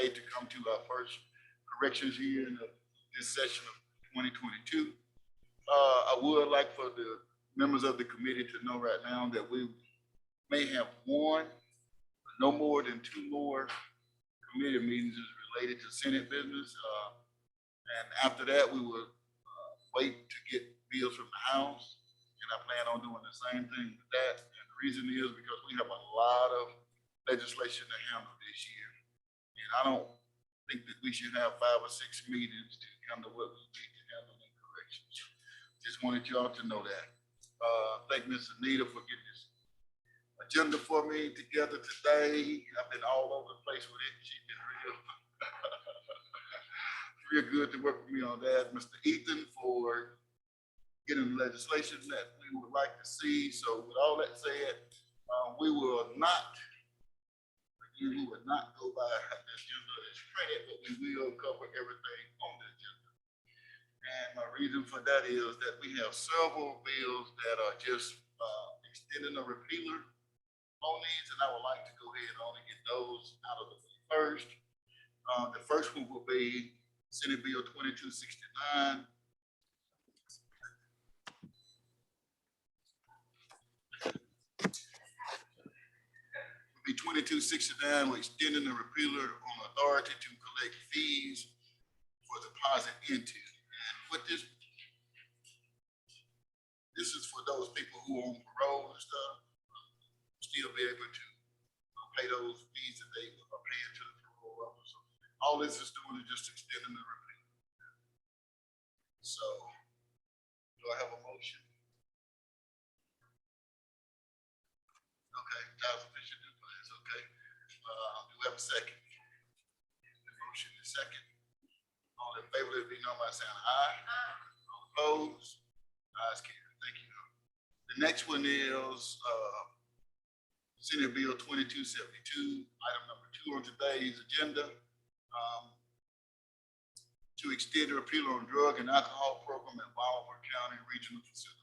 today to come to our first corrections hearing of this session of 2022. I would like for the members of the committee to know right now that we may have one, but no more than two more committee meetings is related to Senate business. And after that, we will wait to get bills from the House. And I plan on doing the same thing with that. And the reason is because we have a lot of legislation to handle this year. And I don't think that we should have 5 or 6 meetings to handle what we need to handle in corrections. Just wanted y'all to know that. Thank Ms. Anita for getting this agenda for me together today. I've been all over the place with it. She's been real good to work with me on that. Mr. Ethan for getting the legislation that we would like to see. So with all that said, we will not go by the agenda as printed, but we will cover everything on the agenda. And my reason for that is that we have several bills that are just extending the repealer on these, and I would like to go ahead and only get those out of the way first. The first one will be Senate Bill 2269. Will be 2269, we're extending the repealer on authority to collect fees for deposit into. And what this is for those people who are on parole and stuff, still be able to pay those fees that they are paying to the parole officer. All this is doing is just extending the repealer. So, do I have a motion? Okay, Charles Fisher Duplantis, okay. Do we have a second? The motion is second. All in favor, let it be known by saying aye. All opposed? Ayes carried. Thank you. The next one is Senate Bill 2272, item number 2 on today's agenda, to extend the repealer on drug and alcohol program at Bolivar County Regional Facility.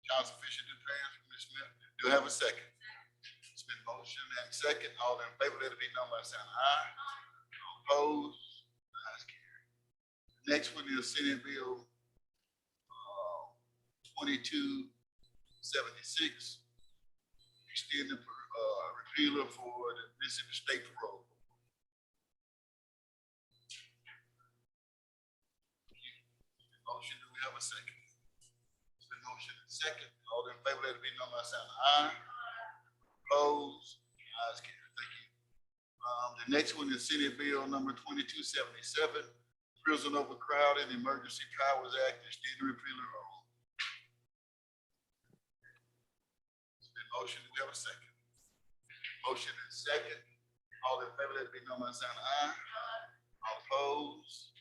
Council Fisher Duplantis, Ms. Smith, do I have a second? It's been motion and second. All in favor, let it be known by saying aye. All opposed? Ayes carried. Next one is Senate Bill 2276, extend the repealer for the Mississippi State Parole. Motion, do we have a second? It's been motion and second. All in favor, let it be known by saying aye. Opposed? Ayes carried. Thank you. The next one is Senate Bill number 2277, Prison Overcrowding Emergency Powers Act, extend the repealer on. Motion, do we have a second? Motion and second. All in favor, let it be known by saying aye. All opposed?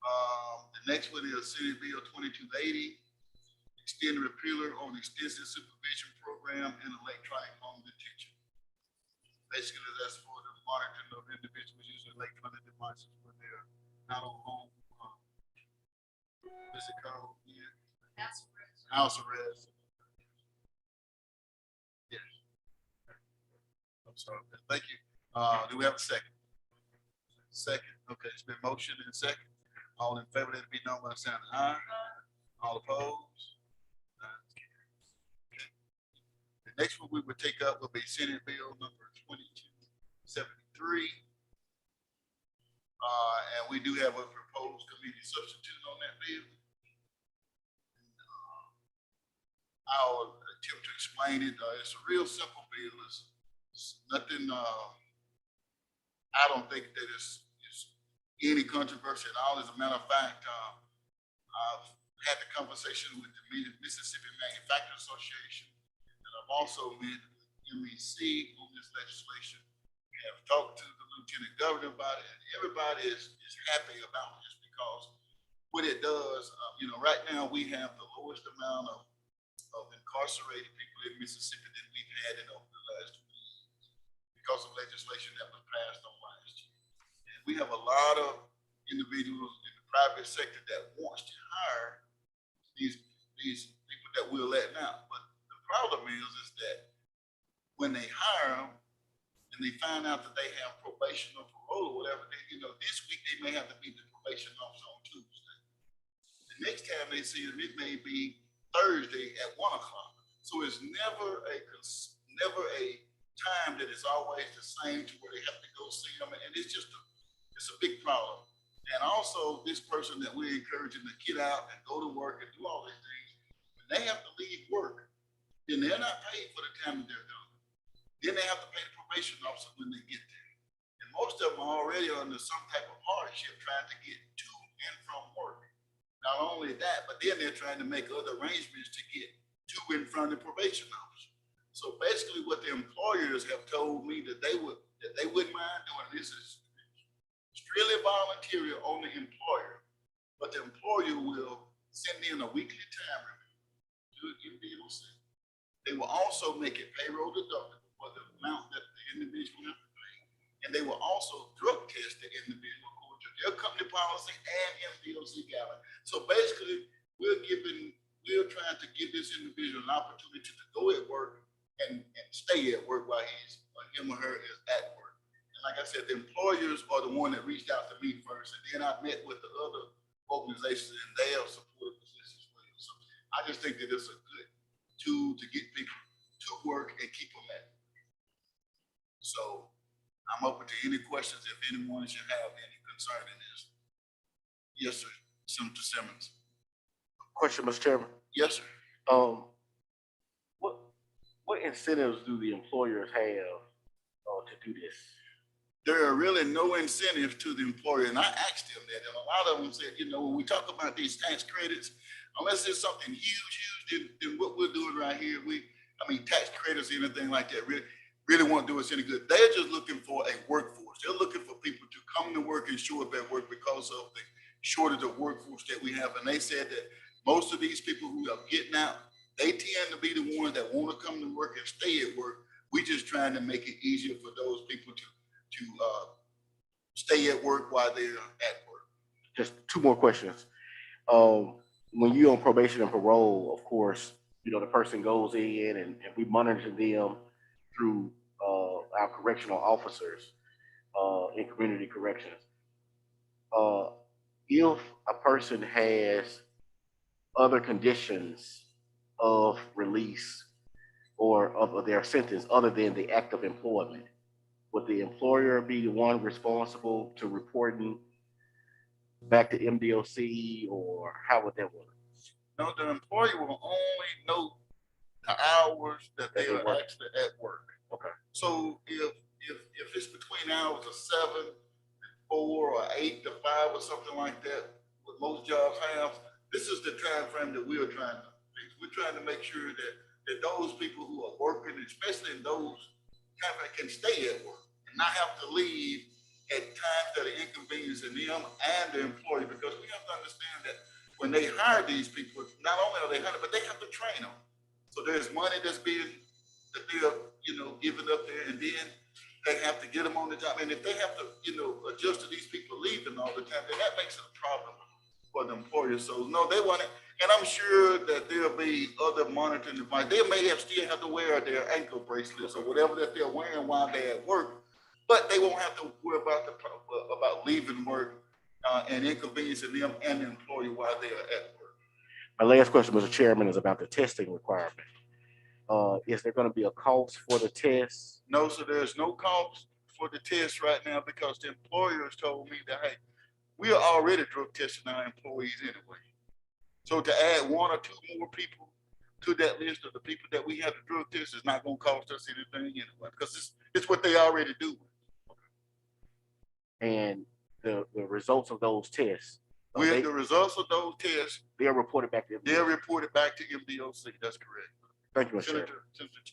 The next one is Senate Bill 2280, extend the repealer on extensive supervision program and electronic home detention. Basically, that's for the monitoring of individuals using electronic devices when they're not on home. What's it called? Yeah. House arrest. Yes. I'm sorry. Thank you. Do we have a second? Second. Okay, it's been motion and second. All in favor, let it be known by saying aye. All opposed? Okay. The next one we would take up will be Senate Bill number 2273. And we do have a proposed committee substitute on that bill. I'll attempt to explain it. It's a real simple bill. It's nothing, I don't think that it's any controversy at all. As a matter of fact, I've had the conversation with the Mississippi Manufacturers Association, and I've also met with MEC on this legislation. We have talked to the Lieutenant Governor about it, and everybody is happy about this because what it does, right now we have the lowest amount of incarcerated people in Mississippi that we've had in over the last 2 years because of legislation that was passed on last year. And we have a lot of individuals in the private sector that wants to hire these people that we're letting out. But the problem when they hire them and they find out that they have probation or parole or whatever, then, this week they may have to meet the probation officer on Tuesday. The next time they see them, it may be Thursday at 1:00. So it's never a time that is always the same to where they have to go see them, and it's a big problem. And also, this person that we're encouraging to get out and go to work and do all these things, when they have to leave work, then they're not paid for the time that they're gone. Then they have to pay the probation officer when they get there. And most of them are already under some type of hardship trying to get to and from work. Not only that, but then they're trying to make other arrangements to get to and from the probation officer. So basically what the employers have told me that they wouldn't mind doing this is strictly voluntary on the employer, but the employer will send in a weekly time review to the MDOC. They will also make it payroll deductible for the amount that the individual has to pay. And they will also drug test the individual according to their company policy and MDOC guidelines. So basically, we're trying to give this individual an opportunity to go at work and stay at work while him or her is at work. And like I said, the employers are the one that reached out to me first, and then I met with the other organizations, and they have supported this as well. So I just think that it's a good tool to get people to work and keep them at it. So I'm open to any questions if anyone should have any concern in this. Yes, sir. Senator Simmons. Question, Mr. Chairman. Yes, sir. What incentives do the employers have to do this? There are really no incentives to the employer, and I asked them that, and a lot of them said, when we talk about these tax credits, unless it's something huge than what we're doing right here, tax credits or anything like that really won't do us any good. They're just looking for a workforce. They're looking for people to come to work and show up at work because of the shortage of workforce that we have. And they said that most of these people who are getting out, they tend to be the ones that want to come to work and stay at work. We're just trying to make it easier for those people to stay at work while they're at work. Just two more questions. When you're on probation and parole, of course, the person goes in and we monitor them through our correctional officers in community corrections. If a person has other conditions of release or of their sentence other than the act of employment, would the employer be the one responsible to reporting back to MDOC, or how would that work? No, the employer will only know the hours that they are actually at work. Okay. So if it's between hours of 7 and 4 or 8 to 5 or something like that, what most jobs have, this is the time frame that we are trying to fix. We're trying to make sure that those people who are working, especially in those can stay at work and not have to leave at times that are inconveniencing them and the employee, because we have to understand that when they hire these people, not only are they hired, but they have to train them. So there's money that they're giving up there, and then they have to get them on the job. And if they have to adjust to these people leaving all the time, then that makes it a problem for the employer. So no, they want it. And I'm sure that there'll be other monitoring devices. They may still have to wear their ankle bracelets or whatever that they're wearing while they're at work, but they won't have to worry about leaving work and inconveniencing them and the employee while they are at work. My last question, Mr. Chairman, is about the testing requirement. Is there going to be a cost for the test? No, so there's no cost for the test right now because the employers told me that, hey, we are already drug testing our employees anyway. So to add 1 or 2 more people to that list of the people that we have to drug test is not going to cost us anything anyway, because it's what they already do. And the results of those tests, the results of those tests, they're reported back to MDOC. They're reported back to MDOC. That's correct. Thank you, Mr. Senator.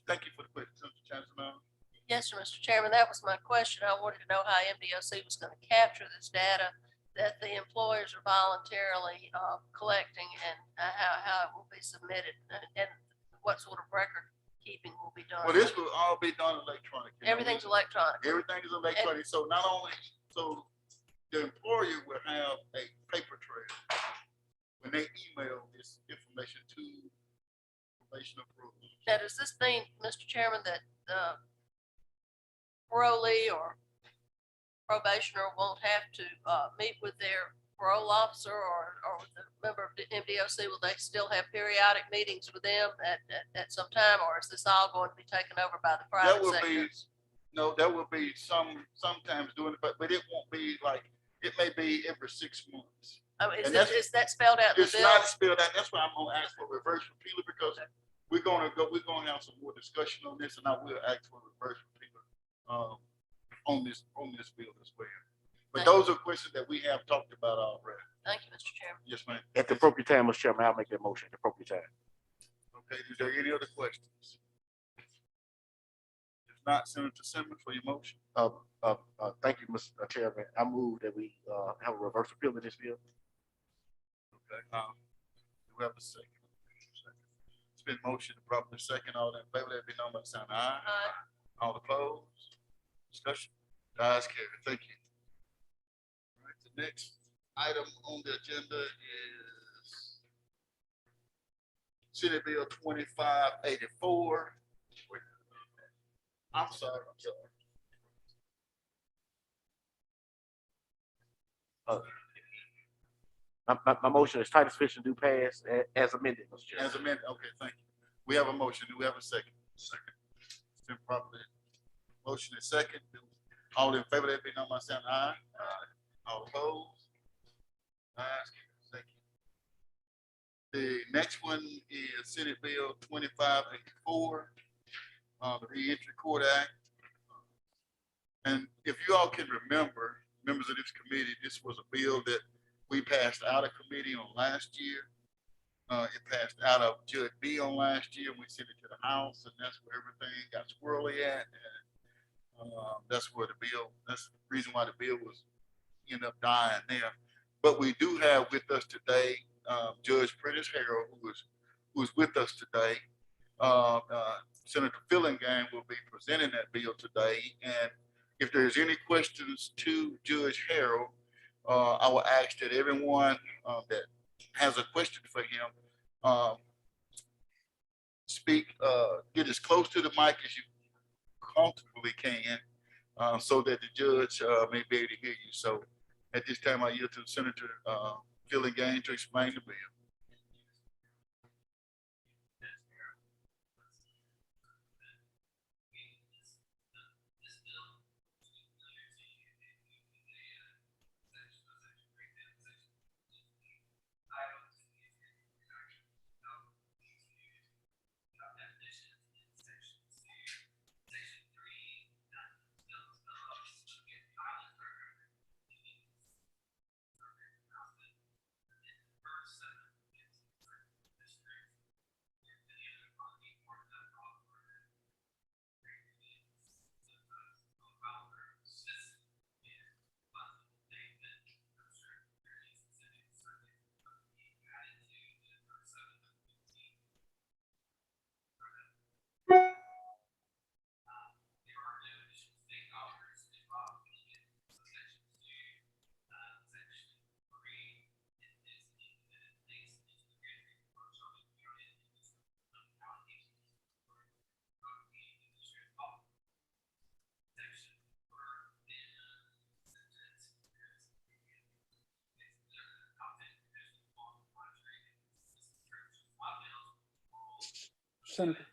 Thank you for the question, Senator Chancellor. Yes, sir, Mr. Chairman, that was my question. I wanted to know how MDOC was going to capture this data that the employers are voluntarily collecting, and how it will be submitted, and what sort of record keeping will be done. Well, this will all be done electronically. Everything's electronic. Everything is electronic. So not only, the employer will have a paper trail when they email this information to probation approval. Now, does this mean, Mr. Chairman, that the parolee or probationer won't have to, meet with their parole officer or with a member of the MDOC? Will they still have periodic meetings with them at some time, or is this all going to be taken over by the private will be- sector? No, there will be sometimes doing it, but it won't be like, it may be every 6 months. I mean, and that's- is that spelled out in the It's bill? not spelled out. That's why I'm gonna ask for reverse repealer, because we're gonna have some more discussion on this, and I will ask for reverse repealer, on this bill as well. But Thank you. those are questions that we have talked about already. Thank you, Mr. Chairman. Yes, ma'am. At the appropriate time, Mr. Chairman, I'll make that motion at the appropriate time. Okay, is there any other questions? If not, Senator Simmons for your motion. Thank you, Mr. Chairman. I move that we, have a reverse repeal of this bill. Okay, do we have a second? It's been motioned and properly second. All in favor, let it be known by the sign of aye. All opposed? Discussion? The ayes carry. Thank you. All right, the next item on the agenda is Senate Bill 2584. I'm sorry. My motion is title sufficient do pass as amended, Mr. Chairman. As amended, okay, thank you. We have a motion. Do we have a second? Second. It's been properly motion and second. All in favor, let it be known by saying aye. All opposed? Ayes, thank you. The next one is Senate Bill 2584, the Reentry Court Act. And if you all can remember, members of this committee, this was a bill that we passed out of committee on last year. It passed out of Judge B on last year, and we sent it to the House, and that's where everything got squirrely at. And that's where that's the reason why the bill was ended up dying there. But we do have with us today Judge Prentice Harrell, who is with us today. Senator Fillingham will be presenting that bill today, and if there's any questions to Judge Harrell, I will ask that everyone that has a question for him speak, get as close to the mic as you comfortably can, so that the judge may be able to hear you. So at this time, I yield to Senator Fillingham to explain the bill. Senator.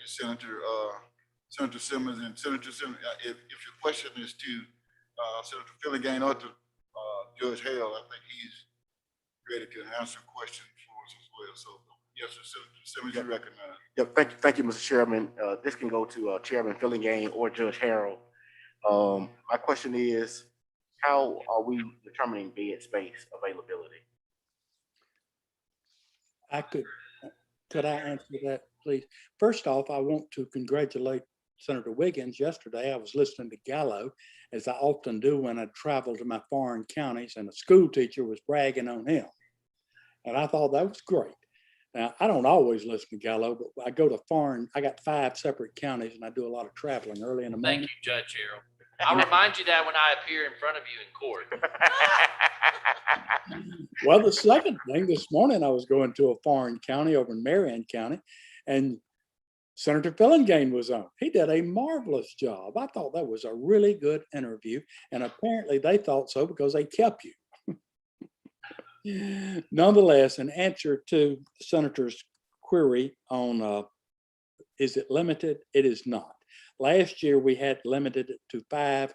Senator Simmons and Senator Simmons, if your question is to, Senator Filligan or to, Judge Hale, I think he's ready to answer questions for us as well. So, yes, sir, Senator Simmons, you recognize. Yeah, thank you, Mr. Chairman. This can go to Chairman Fillingham or Judge Harrell. My question is, how are we determining bed space availability? Could I answer that, please? First off, I want to congratulate Senator Wiggins. Yesterday, I was listening to Gallo, as I often do when I travel to my foreign counties, and a school teacher was bragging on him. And I thought that was great. Now, I don't always listen to Gallo, but I go to I got 5 separate counties, and I do a lot of traveling early in the morning. Thank you, Judge Harold. I'll remind you that when I appear in front of you in court. Well, the second thing, this morning I was going to a foreign county over in Marion County, and Senator Filligan was on. He did a marvelous job. I thought that was a really good interview, and apparently they thought so because they kept you. Nonetheless, in answer to the Senator's query on is it limited? It is not. Last year, we had limited it to 5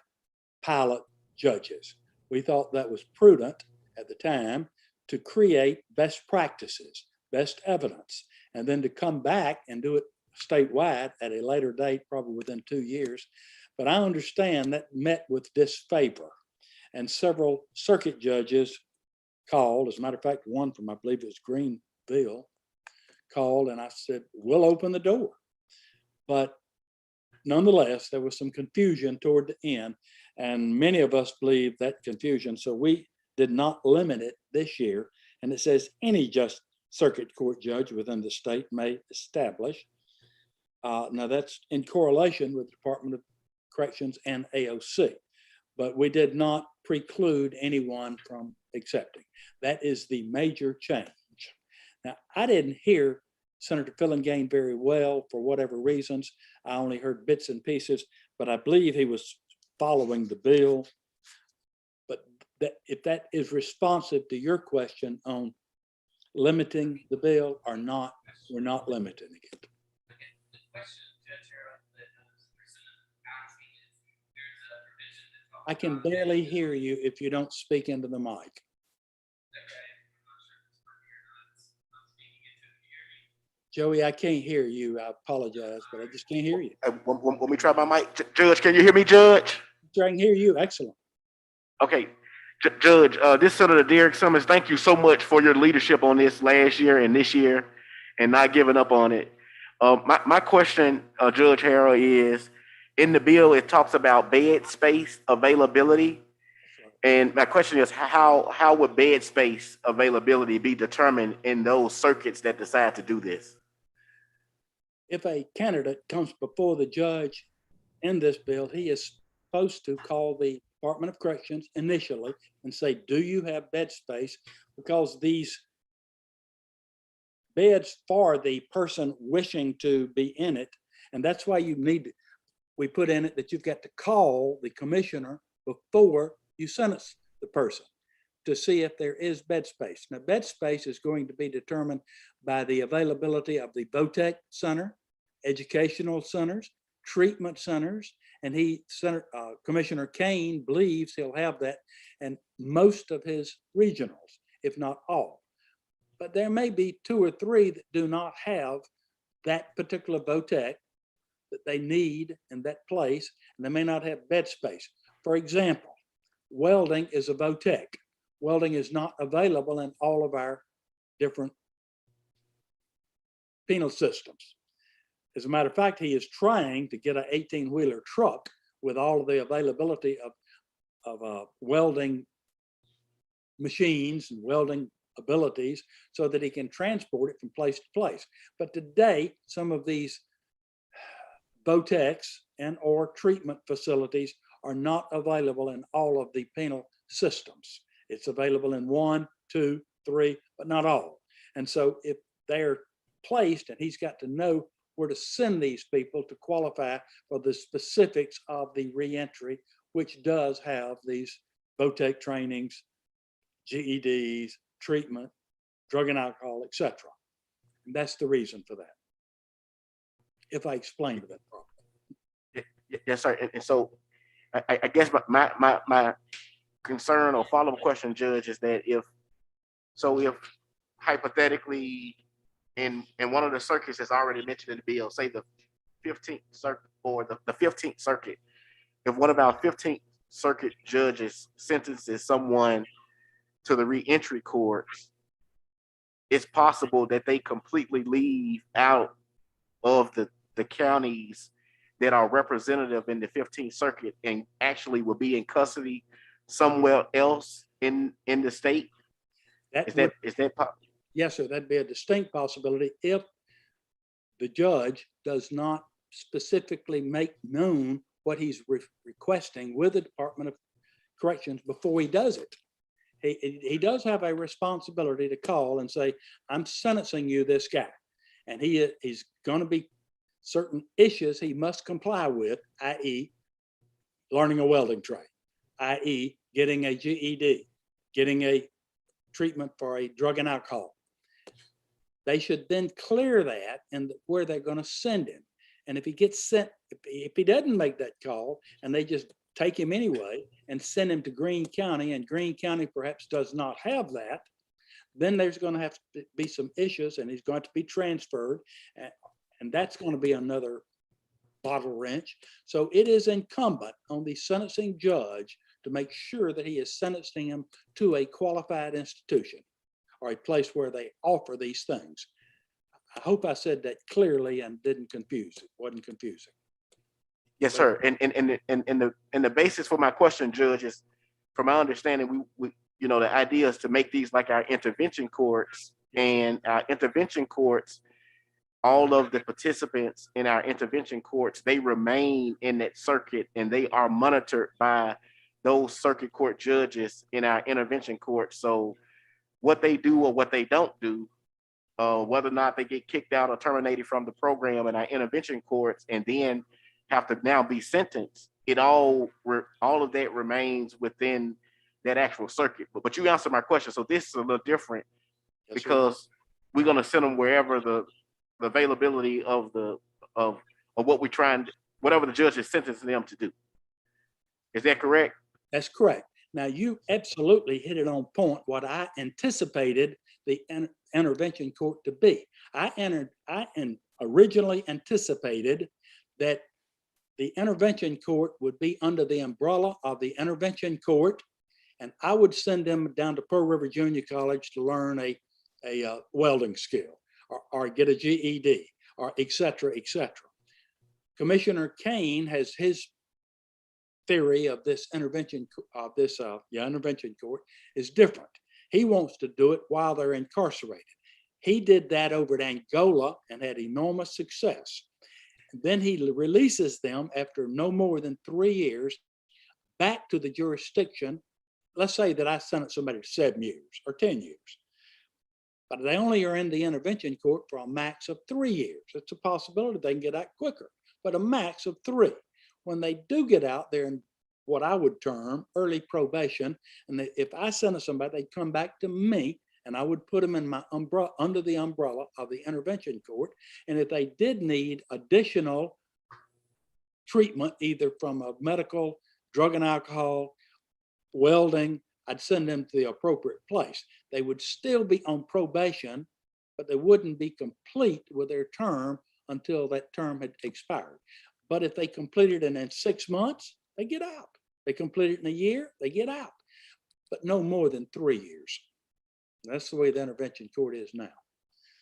pilot judges. We thought that was prudent at the time to create best practices, best evidence, and then to come back and do it statewide at a later date, probably within 2 years. But I understand that met with disfavor, and several circuit judges called. As a matter of fact, one from, I believe it was Greenville, called, and I said, we'll open the door. But nonetheless, there was some confusion toward the end, and many of us believe that confusion. So we did not limit it this year. And it says any just circuit court judge within the state may establish. Now that's in correlation with the Department of Corrections and AOC, but we did not preclude anyone from accepting. That is the major change. Now, I didn't hear Senator Filligan very well for whatever reasons. I only heard bits and pieces, but I believe he was following the bill. But if that is responsive to your question on limiting the bill or not, we're not limiting it. Okay, the question, Judge Harold, that there's an policy is there's a provision that talks I can about- barely hear you if you don't speak into the mic. Okay, I'm not sure if it's working or not. I'm speaking into it. Can you hear me? Joey, I can't hear you. I apologize, but I just can't hear you. Let me try my mic. Judge, can you hear me, Judge? I can hear you. Excellent. Okay, Judge, this Senator Derek Summers, thank you so much for your leadership on this last year and this year and not giving up on it. My question, Judge Harrell, is in the bill, it talks about bed space availability. And my question is, how would bed space availability be determined in those circuits that decide to do this? If a candidate comes before the judge in this bill, he is supposed to call the Department of Corrections initially and say, do you have bed space? Because these beds for the person wishing to be in it, and that's why we put in it that you've got to call the commissioner before you sentence the person to see if there is bed space. Now, bed space is going to be determined by the availability of the VOTEC center, educational centers, treatment centers, and Commissioner Kane believes he'll have that in most of his regionals, if not all. But there may be 2 or 3 that do not have that particular VOTEC that they need in that place, and they may not have bed space. For example, welding is a VOTEC. Welding is not available in all of our different penal systems. As a matter of fact, he is trying to get an 18-wheeler truck with all of the availability of welding machines and welding abilities so that he can transport it from place to place. But today, some of these VOTECs and or treatment facilities are not available in all of the penal systems. It's available in 1, 2, 3, but not all. And so if they're placed, and he's got to know where to send these people to qualify for the specifics of the reentry, which does have these VOTEC trainings, GEDs, treatment, drug and alcohol, etc. And that's the reason for that. if I explained that properly. Yes, sir. And so I guess my concern or follow-up question, Judge, is that if hypothetically in one of the circuits that's already mentioned in the bill, say the 15th circuit or the 15th circuit, if one of our 15th circuit judges sentences someone to the reentry courts, it's possible that they completely leave out of the counties that are representative in the 15th circuit and actually will be in custody somewhere else in the state. Is that Yes, sir, that'd be a distinct possibility if the judge does not specifically make known what he's requesting with the Department of Corrections before he does it. He does have a responsibility to call and say, I'm sentencing you this guy. And he's going to be certain issues he must comply with, i.e. learning a welding trade, i.e. getting a GED, getting a treatment for a drug and alcohol. They should then clear that and where they're going to send him. And if he gets sent, if he doesn't make that call and they just take him anyway and send him to Greene County, and Greene County perhaps does not have that, then there's going to have to be some issues and he's going to be transferred. And that's going to be another bottle wrench. So it is incumbent on the sentencing judge to make sure that he is sentencing him to a qualified institution or a place where they offer these things. I hope I said that clearly and didn't confuse it, wasn't confusing. Yes, sir. And the basis for my question, Judge, is from my understanding, we the idea is to make these like our intervention courts, and our intervention courts, all of the participants in our intervention courts, they remain in that circuit and they are monitored by those circuit court judges in our intervention courts. So what they do or what they don't do, whether or not they get kicked out or terminated from the program in our intervention courts and then have to now be sentenced, all of that remains within that actual circuit. But you answered my question. So this is a little different because we're going to send them wherever the availability of what we're trying, whatever the judge is sentencing them to do. Is that correct? That's correct. Now you absolutely hit it on point. What I anticipated the intervention court to be. I originally anticipated that the intervention court would be under the umbrella of the intervention court, and I would send them down to Pearl River Junior College to learn a welding skill or get a GED or et cetera, et cetera. Commissioner Kane has his theory of this intervention court is different. He wants to do it while they're incarcerated. He did that over at Angola and had enormous success. And then he releases them after no more than 3 years back to the jurisdiction. Let's say that I sentence somebody to 7 years or 10 years, but they only are in the intervention court for a max of 3 years. It's a possibility they can get out quicker, but a max of 3. When they do get out, they're in what I would term early probation. And if I sentence somebody, they'd come back to me and I would put them in my umbrella, under the umbrella of the intervention court. And if they did need additional treatment, either from a medical, drug and alcohol, welding, I'd send them to the appropriate place. They would still be on probation, but they wouldn't be complete with their term until that term had expired. But if they completed it in 6 months, they get out. They complete it in a year, they get out, but no more than 3 years. That's the way the intervention court is now.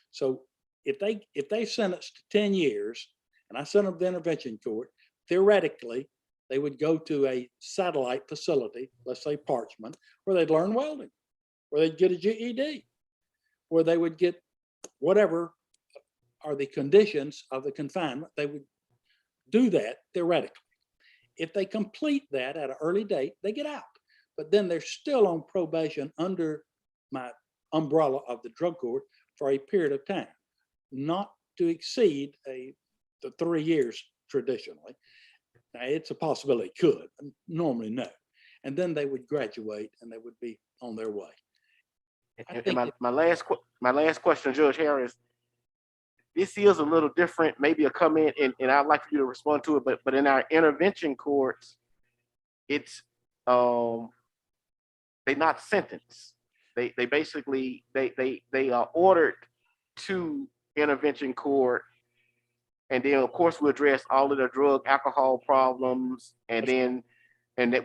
So if they sentenced to 10 years and I sent them to the intervention court, theoretically, they would go to a satellite facility, let's say Parchment, where they'd learn welding, where they'd get a GED, where they would get whatever are the conditions of the confinement. They would do that theoretically. If they complete that at an early date, they get out. But then they're still on probation under my umbrella of the drug court for a period of time, not to exceed the 3 years traditionally. Now, it's a possibility it could, normally no. And then they would graduate and they would be on their way. And my last question, Judge Harris, this is a little different, maybe a comment, and I'd like for you to respond to it, but in our intervention courts, it's, they not sentenced. They basically, they are ordered to intervention court. And then, of course, we address all of their drug, alcohol problems. And then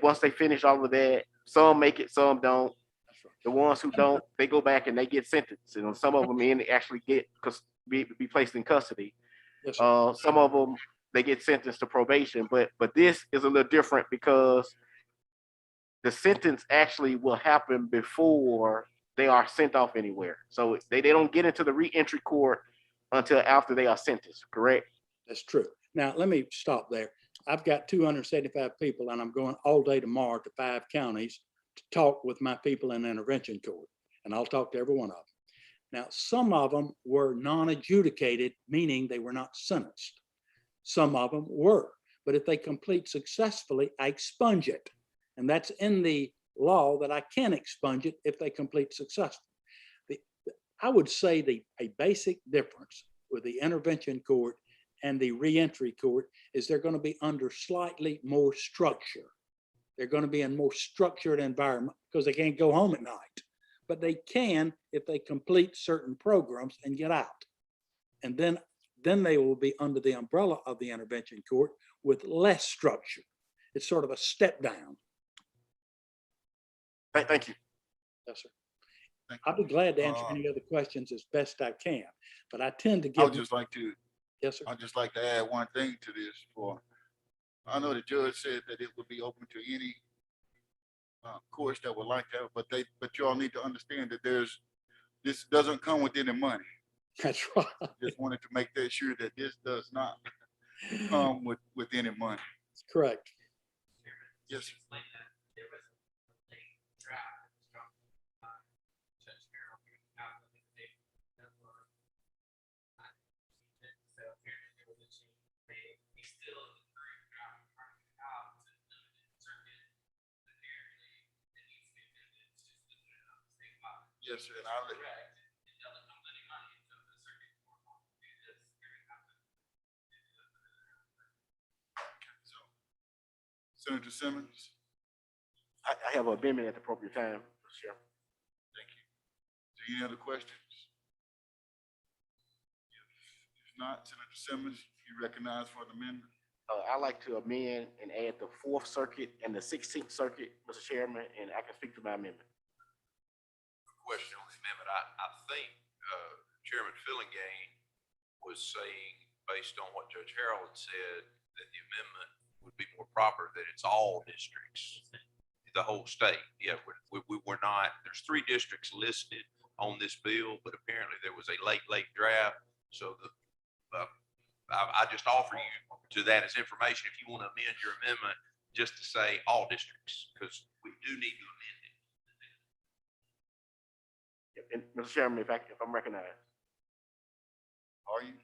once they finish all of that, some make it, some don't. That's right. The ones who don't, they go back and they get sentenced. And some of them actually get be placed in custody. Yes, sir. Some of them, they get sentenced to probation. But this is a little different because the sentence actually will happen before they are sent off anywhere. So they don't get into the reentry court until after they are sentenced, correct? That's true. Now, let me stop there. I've got 275 people and I'm going all day tomorrow to 5 counties to talk with my people in intervention court. And I'll talk to every one of them. Now, some of them were non-adjudicated, meaning they were not sentenced. Some of them were, but if they complete successfully, I expunge it. And that's in the law that I can expunge it if they complete successfully. I would say a basic difference with the intervention court and the reentry court is they're going to be under slightly more structure. They're going to be in more structured environment because they can't go home at night, but they can if they complete certain programs and get out. And then they will be under the umbrella of the intervention court with less structure. It's sort of a step down. Thank you. Yes, sir. Thank I'll be glad to answer Uh, any other questions as best I can, but I tend to I give. would just like to, Yes, sir. I'd just like to add one thing to this I know the judge said that it would be open to any courts that would like that, but you all need to understand that this doesn't come with any money. That's right. Just wanted to make that sure that this does not come with any money. That's correct. Yes, Just sir. explain that there was a late draft that was dropped by Judge Carroll out of the day that were not received. So apparently there was a change made. He's still in the current draft trying out to limited circuit. Apparently it needs to be amended to just limit it on the state law. Yes, sir. And I'll Correct. It doesn't come with any money until the circuit court wants to do this. so Senator Simmons, I have an amendment at the appropriate time, Mr. Chairman. thank you. Do you any other questions? If not, Senator Simmons, you recognize for an amendment? I'd like to amend and add the 4th Circuit and the 16th Circuit, Mr. Chairman, and I can speak to my amendment. Question on the amendment. I think Chairman Fillingham was saying, based on what Judge Harold said, that the amendment would be more proper, that it's all districts, the whole state. Yeah, we're not, there's 3 districts listed on this bill, but apparently there was a late draft. So I just offer you to that as information if you want to amend your amendment just to say all districts, because we do need to amend it. And Mr. Chairman, if I'm recognized, Are you?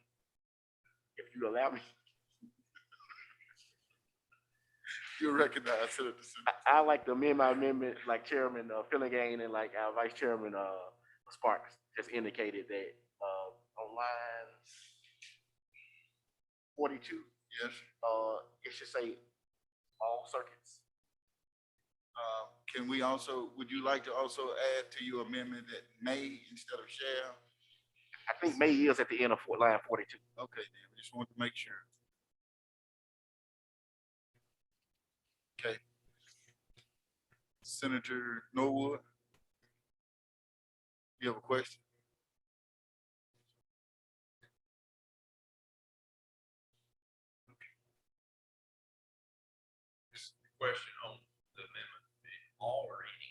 if you allow me, You're recognized, Senator Simmons. I like to amend my amendment like Chairman Fillingham and like our Vice Chairman Sparks has indicated that on line 42, Yes. it should say all circuits. Can we also, would you like to also add to your amendment that may instead of shall? I think May is at the end of line 42. Okay, then, we just want to make sure. Okay. Senator Norwood? You have a question? Question on the amendment, all or any,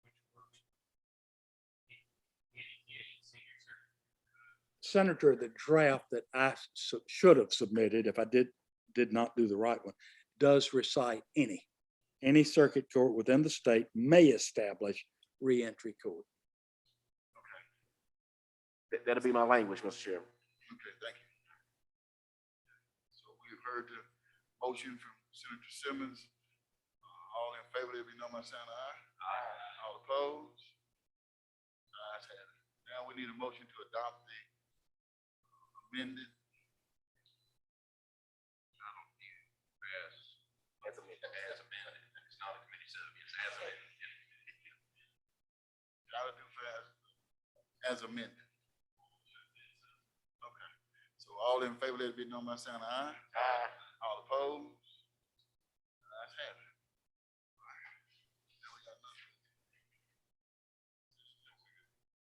which works. Any senior circuit. Senator, the draft that I should have submitted, if I did not do the right one, does recite any circuit court within the state may establish reentry court. That'll be my language, Mr. Chairman. Okay, thank you. So we've heard the motion from Senator Simmons. All in favor, let me know by saying aye. Aye. All opposed? Ayes have it. Now we need a motion to adopt the amended. As amended, it's not a committee sub, it's as amended. Gotta do fast. As amended. Okay, so all in favor, let it be known by saying aye. Aye. All opposed? Ayes have it. Now we got nothing.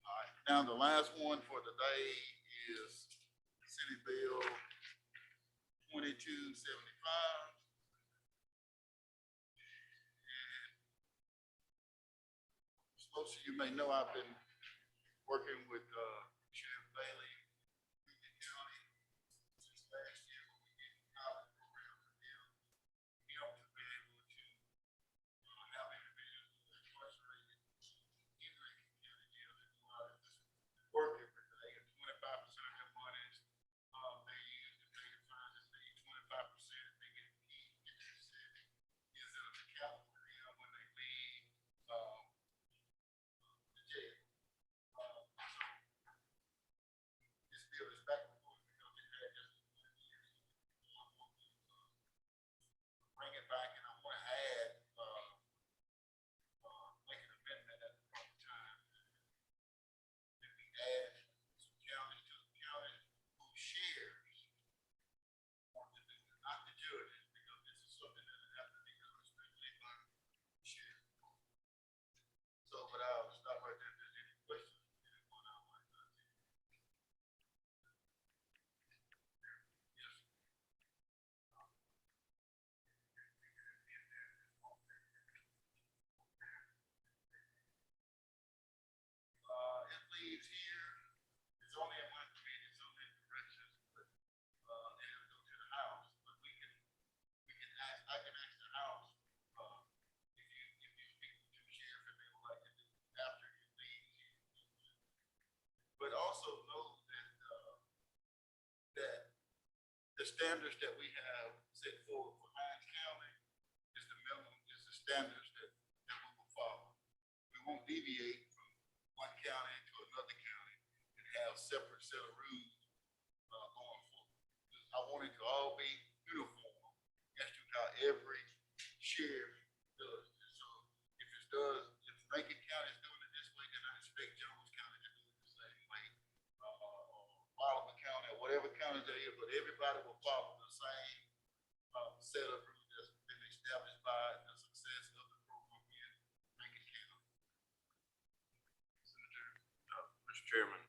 All right, now the last one for today is Senate Bill 2275. Most of you may know I've been working with Sheriff Bailey, Union County, since last year when we did the pilot program for them. You know, to be able to have individuals who are incarcerated in Rankin County jail that go out and just work every day, and 25% of their monies they use to pay the fines, and they 25% they get to keep. It just is an account for them when they leave the jail. This bill is back before because it had just 1 year. I want to bring it back, and I want to add, make an amendment at the proper time. That we add some counties to the county who shares want to do it, not the judges, because this is something that has to be done, especially by sheriff. So, but I'll stop right there. If there's any questions, anyone I might not see. Yes. It leaves here, it's only in one committee, it's only in corrections, but, and it'll go to the House, but we can ask, I can ask the House, if you speak to the sheriff and they would like to do after you leave here. But also know that the standards that we have set forward for Hines County is the minimum, is the standards that we will follow. We won't deviate from one county to another county and have separate set of rules going forward. I want it to all be uniform as to how every sheriff does. And so if it does, if Rankin County is doing it this way, then I expect Jones County to do it the same way. Baldwin County, or whatever county they is, but everybody will follow the same set of rules that's been established by the success of the program in Rankin County. Senator, Mr. Chairman,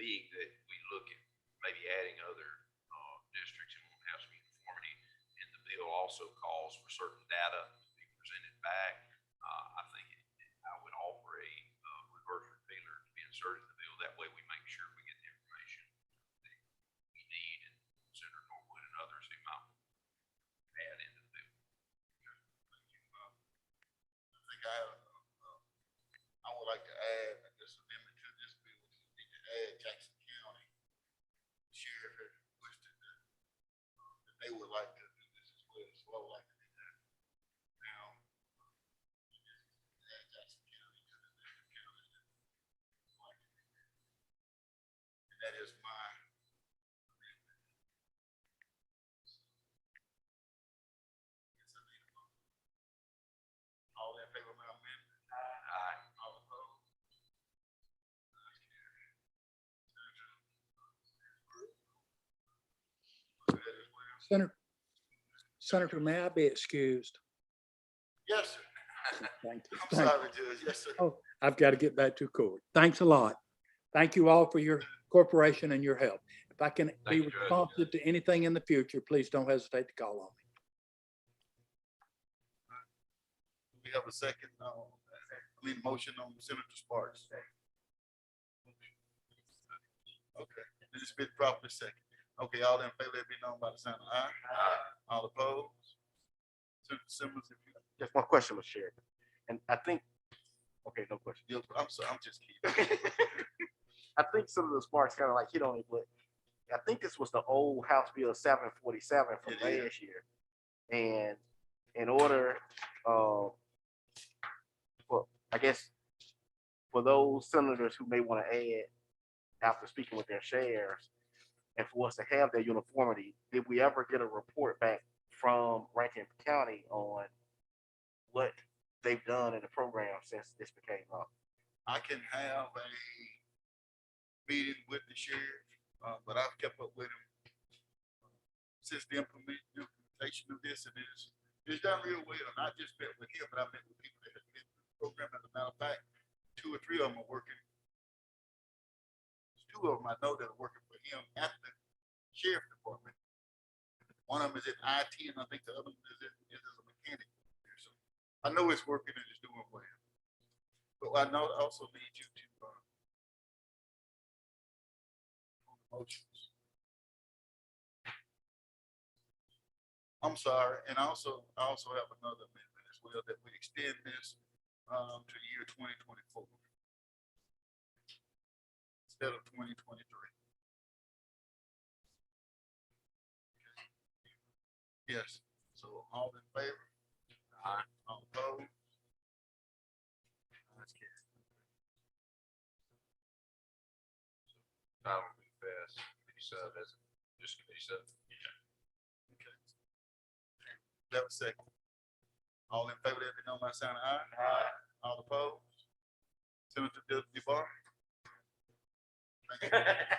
being that we look at maybe adding other districts and won't have some uniformity, and the bill also calls for certain data to be presented back, I think I would offer a reverse repealer to be inserted in the bill. That way we make sure we get the information that we need, and Senator Norwood and others who might add into the bill. Thank you. I think I would like to add this amendment to this bill, we need to add Jackson County. Sheriff has requested that they would like to do this as well, so I would like to do that. Now, add Jackson County to the list of counties that would like to do that. And that is my amendment. Yes, I need a vote. All in favor of my amendment? Aye. All opposed? Ayes carried. Do that as well. Senator, may I be excused? Yes, sir. Thank you. I'm Thank sorry, Judge. Yes, sir. Oh, I've got to get back to court. Thanks a lot. Thank you all for your cooperation and your help. If I can be Thank you, Judge. responsive to anything in the future, please don't hesitate to call on me. We have a second, motion on Senator Sparks. Okay, it's been properly second. Okay, all in favor, let it be known by the sign of aye. Aye. All opposed? Senator Simmons, if you, Just one question, Mr. Chair. And I think, okay, no question. I'm sorry, I'm just kidding. I think some of the sparks kind of like hit on it, but I think this was the old House Bill 747 from It is. last year. And in order, for, I guess, for those senators who may want to add after speaking with their sheriffs, and for us to have that uniformity, did we ever get a report back from Rankin County on what they've done in the program since this became up? I can have a meeting with the sheriff, but I've kept up with him since the implementation of this, and it's done real well. Not just met with him, but I met with people that have been through the program. As a matter of fact, 2 or 3 of them are working. 2 of them I know that are working for him at the sheriff department. One of them is at IT, and I think the other one is as a mechanic. So I know it's working and it's doing well. But I know I also need you to on the motions. I'm sorry, and I also have another amendment as well, that we extend this to the year 2024 instead of 2023. Yes, so all in favor? Aye. All opposed? That's carried. Title will be fast, committee sub, as just committee sub. Okay. That was second. All in favor, let me know by sign of aye. Aye. All opposed? Senator DeBar? Thank you.